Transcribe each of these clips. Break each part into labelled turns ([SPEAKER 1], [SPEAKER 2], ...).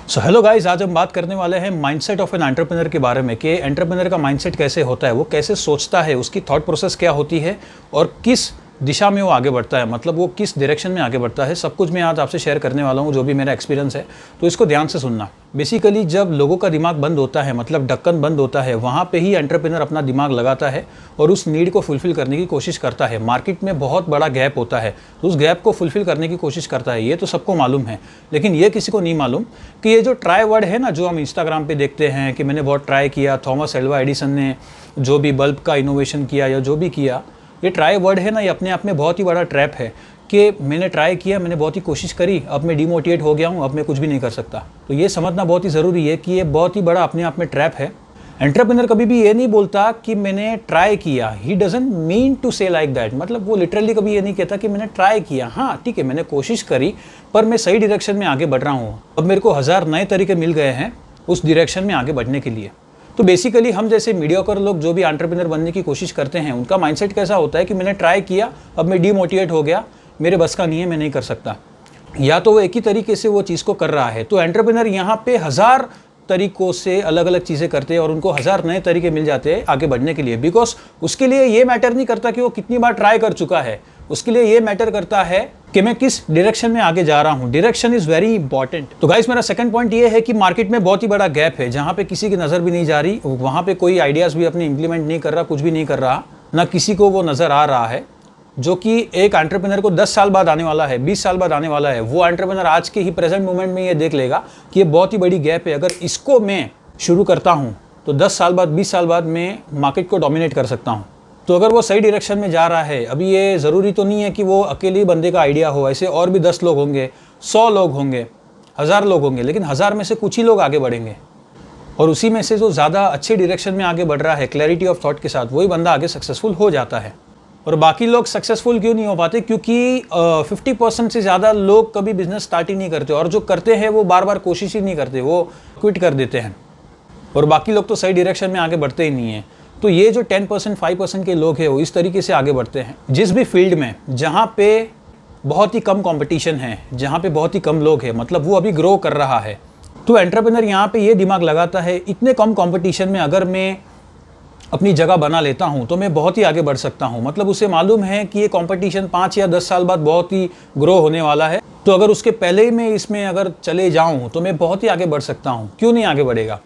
[SPEAKER 1] So hello guys, आज हम बात करने वाले हैं माइंडसेट ऑफ एन एंटरप्रेन्योर के बारे में कि एंटरप्रेन्योर का माइंडसेट कैसे होता है, वो कैसे सोचता है, उसकी थॉट प्रोसेस क्या होती है और किस दिशा में वो आगे बढ़ता है, मतलब वो किस डायरेक्शन में आगे बढ़ता है। सब कुछ मैं आज आपसे शेयर करने वाला हूँ, जो भी मेरा एक्सपीरियंस है, तो इसको ध्यान से सुनना। बेसिकली जब लोगों का दिमाग बंद होता है, मतलब ढक्कन बंद होता है, वहाँ पे ही एंटरप्रेन्योर अपना दिमाग लगाता है और उस नीड को फुलफिल करने की कोशिश करता है। मार्केट में बहुत बड़ा गैप होता है, तो उस गैप को फुलफिल करने की कोशिश करता है। ये तो सबको मालूम है, लेकिन ये किसी को नहीं मालूम कि ये जो ट्राई वर्ड है ना, जो हम इंस्टाग्राम पे देखते हैं कि मैंने बहुत ट्राई किया, थॉमस एल्वा एडिसन ने जो भी बल्ब का इनोवेशन किया या जो भी किया, ये ट्राई वर्ड है ना, ये अपने आप में बहुत ही बड़ा ट्रैप है कि मैंने ट्राई किया, मैंने बहुत ही कोशिश करी, अब मैं डिमोटिवेट हो गया हूँ, अब मैं कुछ भी नहीं कर सकता। तो ये समझना बहुत ही ज़रूरी है कि ये बहुत ही बड़ा अपने आप में ट्रैप है। एंटरप्रेन्योर कभी भी ये नहीं बोलता कि मैंने ट्राई किया, ही डजंट मीन टू से लाइक दैट, मतलब वो लिटरली कभी ये नहीं कहता कि मैंने ट्राई किया। हाँ ठीक है, मैंने कोशिश करी, पर मैं सही डायरेक्शन में आगे बढ़ रहा हूँ, अब मेरे को 1000 नए तरीके मिल गए हैं उस डायरेक्शन में आगे बढ़ने के लिए। तो बेसिकली हम जैसे मीडियोकर लोग जो भी एंटरप्रेन्योर बनने की कोशिश करते हैं, उनका माइंडसेट कैसा होता है कि मैंने ट्राई किया, अब मैं डीमोटिवेट हो गया, मेरे बस का नहीं है, मैं नहीं कर सकता। या तो वो एक ही तरीके से वो चीज़ को कर रहा है। तो एंटरप्रेन्योर यहाँ पे 1000 तरीकों से अलग अलग चीज़ें करते हैं और उनको 1000 नए तरीके मिल जाते हैं आगे बढ़ने के लिए। बिकॉज उसके लिए ये मैटर नहीं करता कि वो कितनी बार ट्राई कर चुका है, उसके लिए ये मैटर करता है कि मैं किस डायरेक्शन में आगे जा रहा हूँ। Direction is very important. तो गाइस, मेरा सेकंड पॉइंट ये है कि मार्केट में बहुत ही बड़ा गैप है, जहाँ पे किसी की नज़र भी नहीं जा रही, वहाँ पे कोई आइडियाज़ भी अपने इंप्लीमेंट नहीं कर रहा, कुछ भी नहीं कर रहा, ना किसी को वो नज़र आ रहा है जो कि एक एंटरप्रेन्योर को 10 साल बाद आने वाला है, 20 साल बाद आने वाला है। वो एंटरप्रेन्योर आज के ही प्रेजेंट मोमेंट में ये देख लेगा कि ये बहुत ही बड़ी गैप है, अगर इसको मैं शुरू करता हूँ तो 10 साल बाद, 20 साल बाद मैं मार्केट को डोमिनेट कर सकता हूँ। तो अगर वो सही डायरेक्शन में जा रहा है, अभी ये ज़रूरी तो नहीं है कि वो अकेले ही बंदे का आइडिया हो, ऐसे और भी 10 लोग होंगे, 100 लोग होंगे, 1000 लोग होंगे, लेकिन 1000 में से कुछ ही लोग आगे बढ़ेंगे और उसी में से जो ज़्यादा अच्छे डायरेक्शन में आगे बढ़ रहा है, क्लैरिटी ऑफ थॉट के साथ, वही बंदा आगे सक्सेसफुल हो जाता है। और बाकी लोग सक्सेसफुल क्यों नहीं हो पाते? क्योंकि 50% से ज़्यादा लोग कभी बिजनेस स्टार्ट ही नहीं करते, और जो करते हैं वो बार बार कोशिश ही नहीं करते, वो क्विट कर देते हैं, और बाकी लोग तो सही डायरेक्शन में आगे बढ़ते ही नहीं हैं। तो ये जो 10% 5% के लोग हैं, वो इस तरीके से आगे बढ़ते हैं। जिस भी फील्ड में जहाँ पे बहुत ही कम कंपटीशन है, जहाँ पे बहुत ही कम लोग हैं, मतलब वो अभी ग्रो कर रहा है, तो एंटरप्रेन्योर यहाँ पे ये दिमाग लगाता है, इतने कम कंपटीशन में अगर मैं अपनी जगह बना लेता हूँ तो मैं बहुत ही आगे बढ़ सकता हूँ। मतलब उसे मालूम है कि ये कंपटीशन 5 या 10 साल बाद बहुत ही ग्रो होने वाला है, तो अगर उसके पहले ही मैं इसमें अगर चले जाऊँ तो मैं बहुत ही आगे बढ़ सकता हूँ। क्यों नहीं आगे बढ़ेगा?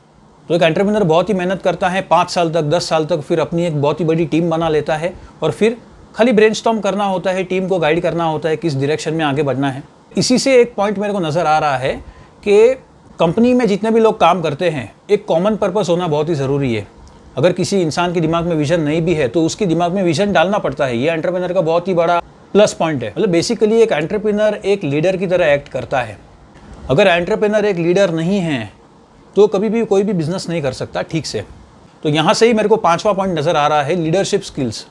[SPEAKER 1] तो एक एंटरप्रेन्योर बहुत ही मेहनत करता है, 5 साल तक, 10 साल तक, फिर अपनी एक बहुत ही बड़ी टीम बना लेता है और फिर खाली ब्रेनस्टॉर्म करना होता है, टीम को गाइड करना होता है किस डायरेक्शन में आगे बढ़ना है। इसी से एक पॉइंट मेरे को नज़र आ रहा है कि कंपनी में जितने भी लोग काम करते हैं, एक कॉमन पर्पस होना बहुत ही ज़रूरी है। अगर किसी इंसान के दिमाग में विजन नहीं भी है तो उसके दिमाग में विजन डालना पड़ता है। ये एंटरप्रेन्योर का बहुत ही बड़ा प्लस पॉइंट है। मतलब बेसिकली एक एंटरप्रेन्योर एक लीडर की तरह एक्ट करता है। अगर एंटरप्रेन्योर एक लीडर नहीं है तो कभी भी कोई भी बिजनेस नहीं कर सकता ठीक से। तो यहाँ से ही मेरे को 5वां पॉइंट नज़र आ रहा है, लीडरशिप स्किल्स,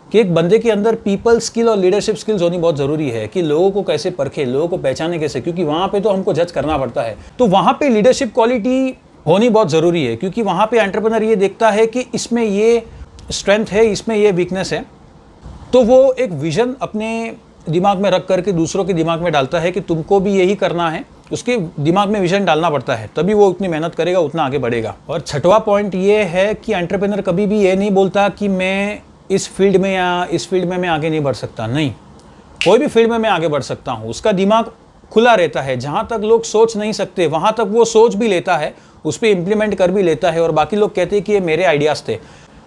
[SPEAKER 1] कि एक बंदे के अंदर पीपल स्किल और लीडरशिप स्किल्स होनी बहुत ज़रूरी है कि लोगों को कैसे परखे, लोगों को पहचाने कैसे, क्योंकि वहाँ पे तो हमको जज करना पड़ता है। तो वहाँ पे लीडरशिप क्वालिटी होनी बहुत ज़रूरी है, क्योंकि वहाँ पे एंटरप्रेन्योर ये देखता है कि इसमें ये स्ट्रेंथ है, इसमें ये वीकनेस है, तो वो एक विजन अपने दिमाग में रख करके दूसरों के दिमाग में डालता है कि तुमको भी यही करना है। उसके दिमाग में विजन डालना पड़ता है, तभी वो उतनी मेहनत करेगा, उतना आगे बढ़ेगा। और 6वां पॉइंट ये है कि एंटरप्रेन्योर कभी भी ये नहीं बोलता कि मैं इस फील्ड में या इस फील्ड में मैं आगे नहीं बढ़ सकता। नहीं, कोई भी फील्ड में मैं आगे बढ़ सकता हूँ। उसका दिमाग खुला रहता है, जहाँ तक लोग सोच नहीं सकते वहाँ तक वो सोच भी लेता है, उस पर इम्प्लीमेंट कर भी लेता है। और बाकी लोग कहते हैं कि ये मेरे आइडियाज़ थे,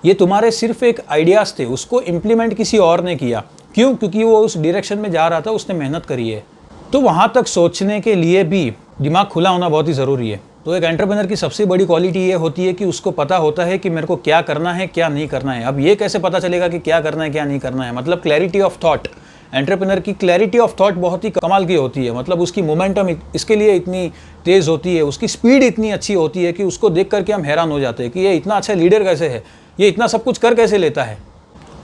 [SPEAKER 1] ये तुम्हारे सिर्फ एक आइडियाज़ थे, उसको इम्प्लीमेंट किसी और ने किया। क्यों? क्योंकि वो उस डायरेक्शन में जा रहा था, उसने मेहनत करी है। तो वहाँ तक सोचने के लिए भी दिमाग खुला होना बहुत ही ज़रूरी है। तो एक एंटरप्रेन्योर की सबसे बड़ी क्वालिटी ये होती है कि उसको पता होता है कि मेरे को क्या करना है, क्या नहीं करना है। अब ये कैसे पता चलेगा कि क्या करना है, क्या नहीं करना है? मतलब क्लैरिटी ऑफ थॉट। एंटरप्रेन्योर की क्लैरिटी ऑफ थॉट बहुत ही कमाल की होती है। मतलब उसकी मोमेंटम इसके लिए इतनी तेज़ होती है, उसकी स्पीड इतनी अच्छी होती है कि उसको देख करके हम हैरान हो जाते हैं कि ये इतना अच्छा लीडर कैसे है, ये इतना सब कुछ कर कैसे लेता है।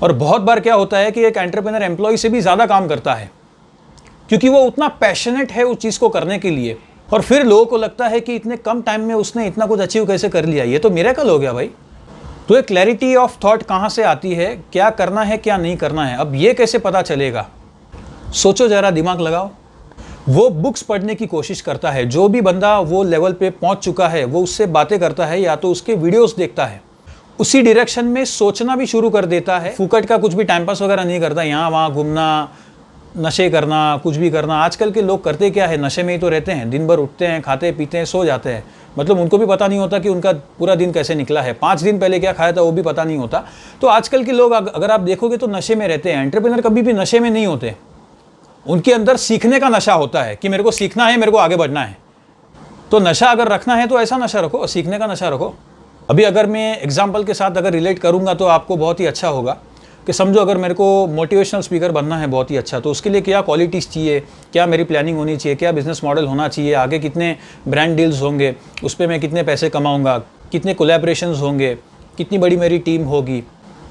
[SPEAKER 1] और बहुत बार क्या होता है कि एक एंटरप्रेन्योर एम्प्लॉय से भी ज़्यादा काम करता है, क्योंकि वो उतना पैशनेट है उस चीज़ को करने के लिए। और फिर लोगों को लगता है कि इतने कम टाइम में उसने इतना कुछ अचीव कैसे कर लिया, ये तो मिरेकल हो गया भाई। तो ये क्लैरिटी ऑफ थॉट कहाँ से आती है, क्या करना है क्या नहीं करना है, अब ये कैसे पता चलेगा? सोचो ज़रा, दिमाग लगाओ। वो बुक्स पढ़ने की कोशिश करता है। जो भी बंदा वो लेवल पे पहुंच चुका है वो उससे बातें करता है या तो उसके वीडियोस देखता है, उसी डायरेक्शन में सोचना भी शुरू कर देता है। फुकट का कुछ भी टाइम पास वगैरह नहीं करता, यहाँ वहाँ घूमना, नशे करना, कुछ भी करना। आजकल के लोग करते क्या है, नशे में ही तो रहते हैं। दिन भर उठते हैं, खाते पीते हैं, सो जाते हैं। मतलब उनको भी पता नहीं होता कि उनका पूरा दिन कैसे निकला है, 5 दिन पहले क्या खाया था वो भी पता नहीं होता। तो आजकल के लोग अगर आप देखोगे तो नशे में रहते हैं। एंटरप्रेन्योर कभी भी नशे में नहीं होते। उनके अंदर सीखने का नशा होता है कि मेरे को सीखना है, मेरे को आगे बढ़ना है। तो नशा अगर रखना है तो ऐसा नशा रखो, सीखने का नशा रखो। अभी अगर मैं एग्जाम्पल के साथ अगर रिलेट करूँगा तो आपको बहुत ही अच्छा होगा कि समझो अगर मेरे को मोटिवेशनल स्पीकर बनना है बहुत ही अच्छा, तो उसके लिए क्या क्वालिटीज़ चाहिए, क्या मेरी प्लानिंग होनी चाहिए, क्या बिजनेस मॉडल होना चाहिए, आगे कितने ब्रांड डील्स होंगे, उस पर मैं कितने पैसे कमाऊँगा, कितने कोलैबोरेशंस होंगे, कितनी बड़ी मेरी टीम होगी।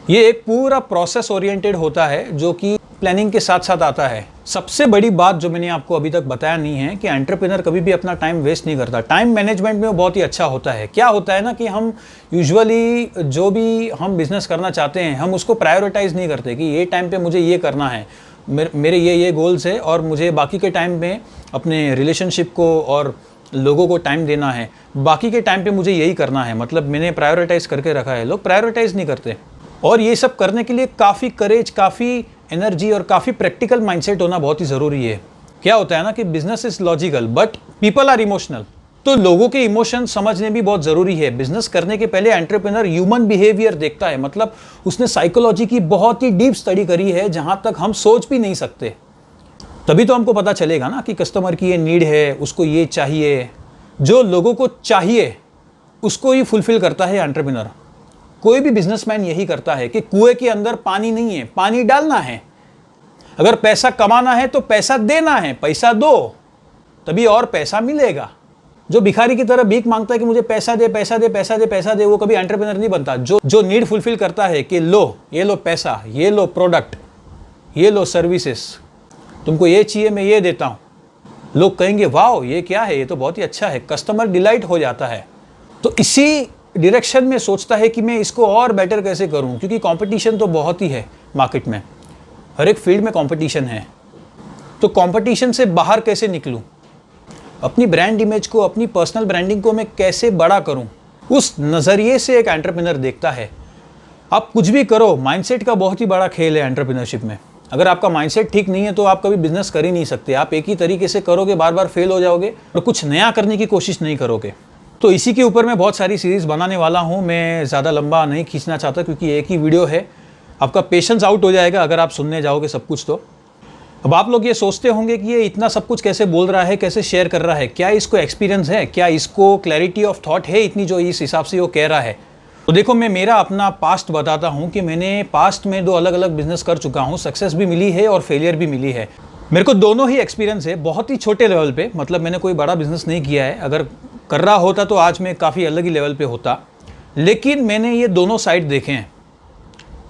[SPEAKER 1] ये एक पूरा प्रोसेस ओरिएंटेड होता है जो कि प्लानिंग के साथ साथ आता है। सबसे बड़ी बात जो मैंने आपको अभी तक बताया नहीं है कि एंटरप्रेन्योर कभी भी अपना टाइम वेस्ट नहीं करता। टाइम मैनेजमेंट में वो बहुत ही अच्छा होता है। क्या होता है ना कि हम यूजुअली जो भी हम बिजनेस करना चाहते हैं हम उसको प्रायोरिटाइज नहीं करते कि ये टाइम पे मुझे ये करना है, मेरे ये गोल्स है और मुझे बाकी के टाइम में अपने रिलेशनशिप को और लोगों को टाइम देना है, बाकी के टाइम पे मुझे यही करना है। मतलब मैंने प्रायोरिटाइज करके रखा है। लोग प्रायोरिटाइज नहीं करते और ये सब करने के लिए काफ़ी करेज, काफ़ी एनर्जी और काफ़ी प्रैक्टिकल माइंडसेट होना बहुत ही ज़रूरी है। क्या होता है ना कि business is logical but people are emotional. तो लोगों के इमोशन समझने भी बहुत ज़रूरी है। बिजनेस करने के पहले एंटरप्रेन्योर ह्यूमन बिहेवियर देखता है। मतलब उसने साइकोलॉजी की बहुत ही डीप स्टडी करी है जहाँ तक हम सोच भी नहीं सकते। तभी तो हमको पता चलेगा ना कि कस्टमर की ये नीड है, उसको ये चाहिए। जो लोगों को चाहिए उसको ही फुलफिल करता है एंटरप्रेन्योर। कोई भी बिजनेसमैन यही करता है कि कुएं के अंदर पानी नहीं है, पानी डालना है। अगर पैसा कमाना है तो पैसा देना है, पैसा दो तभी और पैसा मिलेगा। जो भिखारी की तरह भीख मांगता है कि मुझे पैसा दे, पैसा दे, पैसा दे, पैसा दे, वो कभी एंटरप्रेन्योर नहीं बनता। जो नीड फुलफिल करता है कि लो, ये लो पैसा, ये लो प्रोडक्ट, ये लो सर्विसेज, तुमको ये चाहिए मैं ये देता हूँ। लोग कहेंगे वाओ ये क्या है, ये तो बहुत ही अच्छा है। कस्टमर डिलाइट हो जाता है। तो इसी डायरेक्शन में सोचता है कि मैं इसको और बेटर कैसे करूं, क्योंकि कंपटीशन तो बहुत ही है मार्केट में, हर एक फील्ड में कंपटीशन है। तो कंपटीशन से बाहर कैसे निकलूं, अपनी ब्रांड इमेज को, अपनी पर्सनल ब्रांडिंग को मैं कैसे बड़ा करूं, उस नज़रिए से एक एंटरप्रेन्योर देखता है। आप कुछ भी करो, माइंडसेट का बहुत ही बड़ा खेल है एंटरप्रेन्योरशिप में। अगर आपका माइंडसेट ठीक नहीं है तो आप कभी बिजनेस कर ही नहीं सकते। आप एक ही तरीके से करोगे, बार बार फेल हो जाओगे और कुछ नया करने की कोशिश नहीं करोगे। तो इसी के ऊपर मैं बहुत सारी सीरीज़ बनाने वाला हूँ। मैं ज़्यादा लंबा नहीं खींचना चाहता क्योंकि एक ही वीडियो है, आपका पेशेंस आउट हो जाएगा अगर आप सुनने जाओगे सब कुछ। तो अब आप लोग ये सोचते होंगे कि ये इतना सब कुछ कैसे बोल रहा है, कैसे शेयर कर रहा है, क्या इसको एक्सपीरियंस है, क्या इसको क्लैरिटी ऑफ थॉट है इतनी जो इस हिसाब से वो कह रहा है। तो देखो मैं मेरा अपना पास्ट बताता हूँ कि मैंने पास्ट में 2 अलग अलग बिजनेस कर चुका हूँ। सक्सेस भी मिली है और फेलियर भी मिली है। मेरे को दोनों ही एक्सपीरियंस है, बहुत ही छोटे लेवल पे। मतलब मैंने कोई बड़ा बिजनेस नहीं किया है। अगर कर रहा होता तो आज मैं काफ़ी अलग ही लेवल पे होता। लेकिन मैंने ये दोनों साइड देखे हैं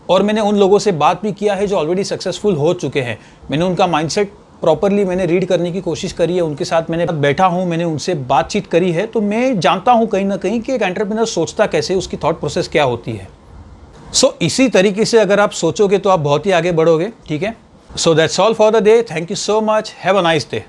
[SPEAKER 1] और मैंने उन लोगों से बात भी किया है जो ऑलरेडी सक्सेसफुल हो चुके हैं। मैंने उनका माइंडसेट प्रॉपरली मैंने रीड करने की कोशिश करी है। उनके साथ मैंने बैठा हूँ, मैंने उनसे बातचीत करी है। तो मैं जानता हूँ कहीं ना कहीं कि एक एंटरप्रेन्योर सोचता कैसे, उसकी थॉट प्रोसेस क्या होती है। सो इसी तरीके से अगर आप सोचोगे तो आप बहुत ही आगे बढ़ोगे। ठीक है, so that's all for the day. Thank you so much, have a nice day.